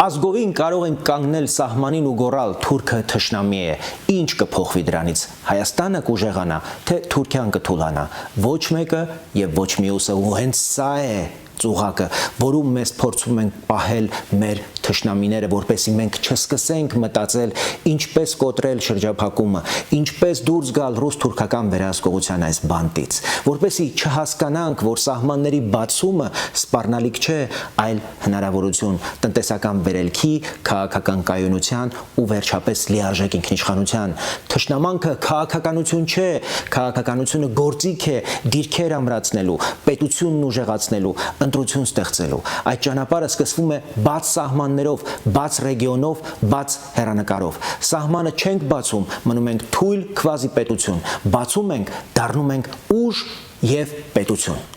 Ազգովին կարող ենք կանգնել սահմանին ու գոռալ Թուրքը թշնամի է, ինչ կփոխվի դրանից, Հայաստանը կուժեղանա, թե Թուրքիան կթուլանա, ոչ մեկը եւ ոչ մյուսը, ու հենց սա է ծուղակը, որում մեզ փորձում ենք պահել մեր թշնամիները, որպեսզի մենք չսկսենք մտածել ինչպես կոտրել շրջափակումը, ինչպես դուրս գալ ռուս-թուրքական վերահսկողության այս բանտից, որպեսզի չհասկանանք, որ սահմանների բացումը սպառնալիք չէ, այլ հնարավորություն տնտեսական վերելքի, քաղաքական կայունության ու վերջապես լիարժեք ինքնիշխանության։ Թշնամանքը քաղաքականություն չէ, քաղաքականությունը գործիք է դիրքեր ամրացնելու, պետությունն ուժեղացնելու, ընտրություն ստեղծելու։ Այդ ճանապարհը սկսվում է բաց սահմաններով, բաց ռեգիոնով, բաց հեռանկարով։ Սահմանը չենք բացում, մնում ենք թույլ քվազի պետություն, բացում ենք, դառնում ենք ուժ եւ պետություն։